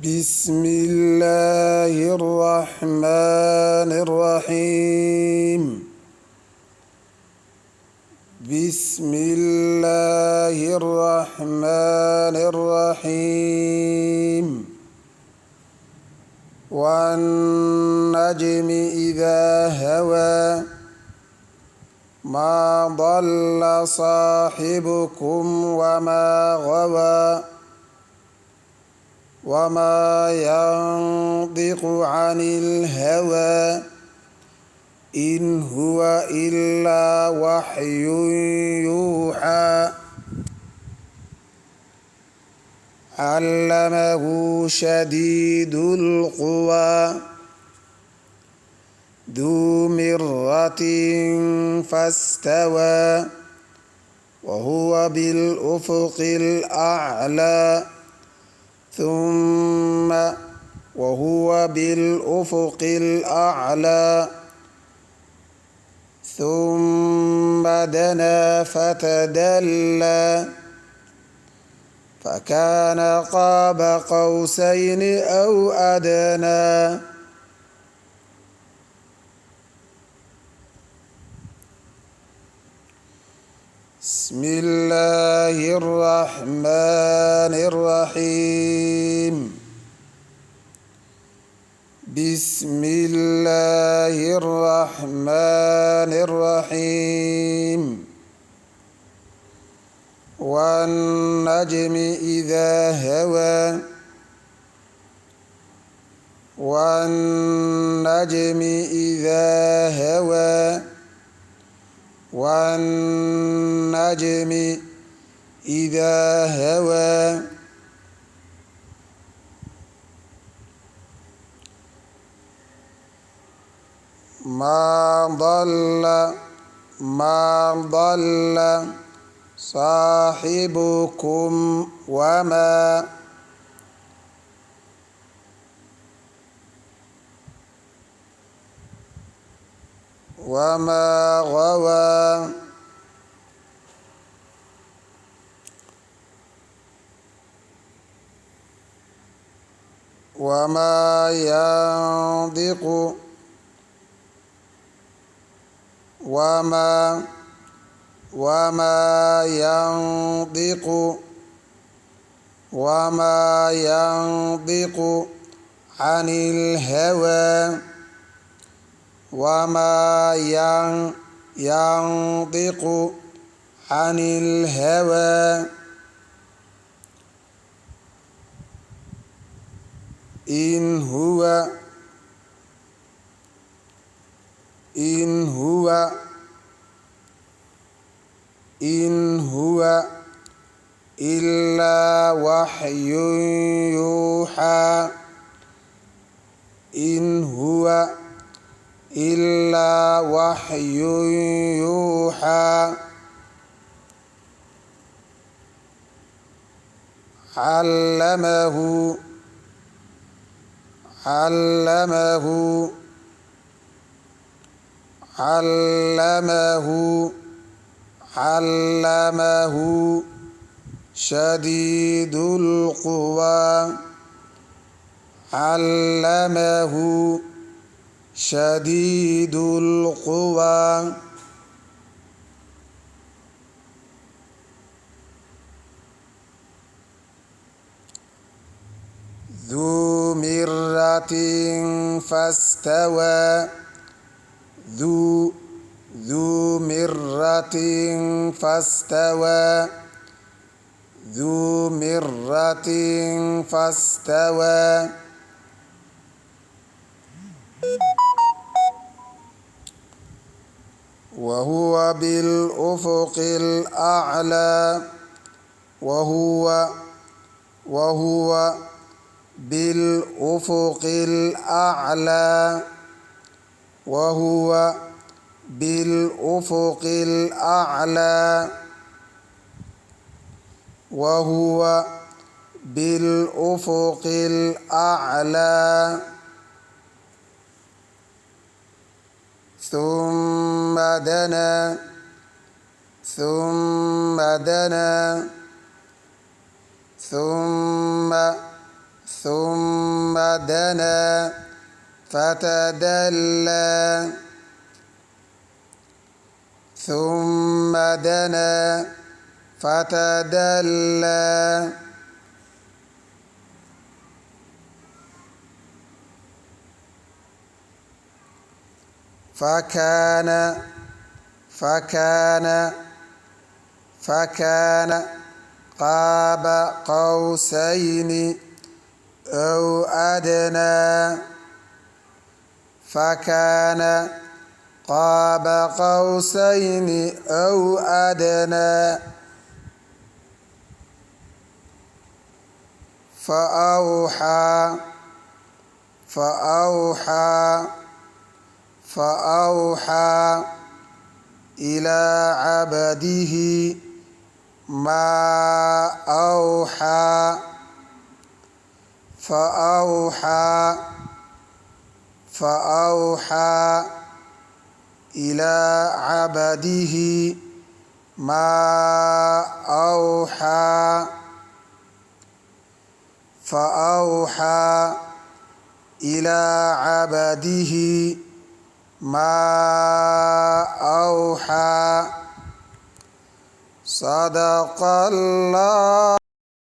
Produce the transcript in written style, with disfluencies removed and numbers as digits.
بسم الله الرحمن الرحيم. بسم الله الرحمن الرحيم. والنجم إذا هوى ما ضل صاحبكم وما غوى وما ينطق عن الهوى إن هو إلا وحي يوحى علمه شديد القوى ذو مرة فاستوى وهو بالأفق الأعلى ثم وهو بالأفق الأعلى ثم دنا فتدلى فكان قاب قوسين أو أدنى. بسم الله الرحمن الرحيم. بسم الله الرحمن الرحيم. والنجم إذا هوى والنجم إذا هوى والنجم إذا هوى ما ضل صاحبكم وما غوى وما ينطق عن الهوى وما ينطق عن الهوى إن هو إلا وحي يوحى إن هو إلا وحي يوحى علمه شديد القوى علمه شديد القوى ذو مرة فاستوى ذو مرة فاستوى ذو مرة فاستوى وهو بالأفق الأعلى وهو بالأفق الأعلى وهو بالأفق الأعلى وهو بالأفق الأعلى ثم دنا ثم دنا فتدلى ثم دنا فتدلى فكان قاب قوسين أو أدنى فكان قاب قوسين أو أدنى فأوحى إلى عبده ما أوحى فأوحى إلى عبده ما أوحى فأوحى إلى عبده ما أوحى صدق الله